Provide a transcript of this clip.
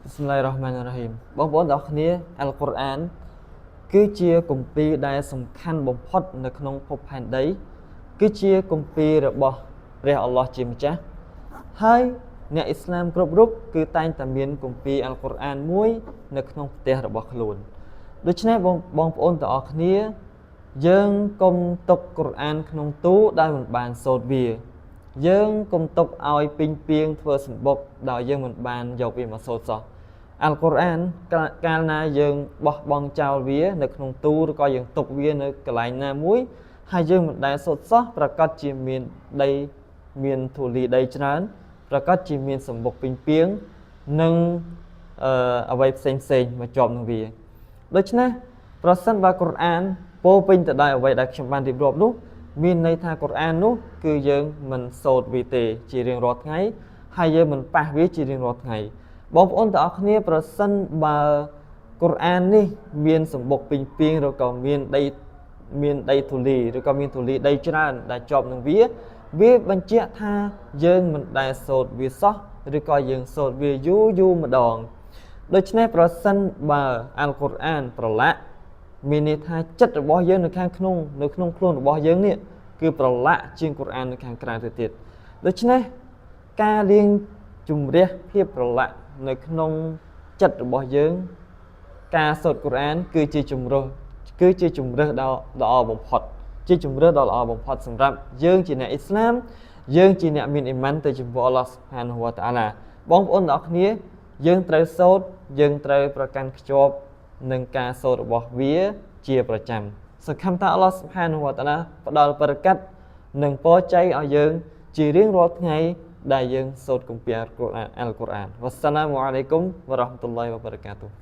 Bismillahirrahmanirrahim បងប្អូនទាំងអស់គ្នាអល់កុរអានគឺជាគម្ពីរដែលសំខាន់បំផុតនៅក្នុងភពផែនដីគឺជាគម្ពីររបស់ព្រះអល់ឡោះជាម្ចាស់ហើយអ្នកអ៊ីស្លាមគ្រប់រូបគឺតែងតែមានគម្ពីរអល់កុរអានមួយនៅក្នុងផ្ទះរបស់ខ្លួនដូច្នេះបងប្អូនទាំងអស់គ្នាយើងកុំទុកកុរអានក្នុងទូដែលមិនបានសូត្រវាយើងកុំទុកឲ្យពេញពីងធ្វើសម្បុកដោយយើងមិនបានយកវាមកសូត្រសោះអល់កុរអានកាលណាយើងបោះបង់ចោលវានៅក្នុងទូឬក៏យើងទុកវានៅកន្លែងណាមួយហើយយើងមិនដែលសូត្រសោះប្រកាសជាមានដីមានធូលីដីច្រើនប្រកាសជាមានសម្បុកពេញពីងនិងអ្វីផ្សេងមកជាប់នឹងវាដូច្នេះប្រសិនបើកុរអានពោពេញទៅដោយអ្វីដែលខ្ញុំបានរៀបរាប់នោះមានន័យថាកុរអាននោះគឺយើងមិនសូត្រវាទេជារៀងរាល់ថ្ងៃហើយយើងមិនប៉ះវាជារៀងរាល់ថ្ងៃបងប្អូនទាំងអស់គ្នាប្រសិនបើកុរអាននេះមានសម្បុកពេញពីងឬក៏មានដីធូលីឬក៏មានធូលីដីច្រើនដែលជាប់នឹងវាបញ្ជាក់ថាយើងមិនដែលសូត្រវាសោះឬក៏យើងសូត្រវាយូរម្ដងដូច្នេះប្រសិនបើអល់កុរអានប្រឡាក់មានន័យថាចិត្តរបស់យើងនៅក្នុងខ្លួនរបស់យើងនេះគឺប្រឡាក់ជាងកុរអាននៅខាងក្រៅទៅទៀតដូច្នេះការរៀងជំរះភាពប្រឡាក់នៅក្នុងចិត្តរបស់យើងការសូត្រកុរអានគឺជាជំរើសដ៏ល្អបំផុតជាជំរើសដ៏ល្អបំផុតសម្រាប់យើងជាអ្នកអ៊ីស្លាមយើងជាអ្នកមានអ៊ីម៉ានទៅចំពោះអល់ឡោះស៊ុបហានហូវតាអាឡាបងប្អូនទាំងអស់គ្នាយើងត្រូវសូត្រយើងត្រូវប្រកាន់ខ្ជាប់នឹងការសូត្ររបស់វាជាប្រចាំសង្ឃឹមថាអល់ឡោះស៊ុបហានហូវតាអាឡាផ្ដល់បរកាត់និងពរជ័យឲ្យយើងជារៀងរាល់ថ្ងៃដែលយើងសូត្រគម្ពីរអល់កុរអានវ៉ាស្សាឡាមុអាឡៃគុំវ៉ារ៉ាហ្មាតុលឡោះវ៉ាបារកាតុហ៍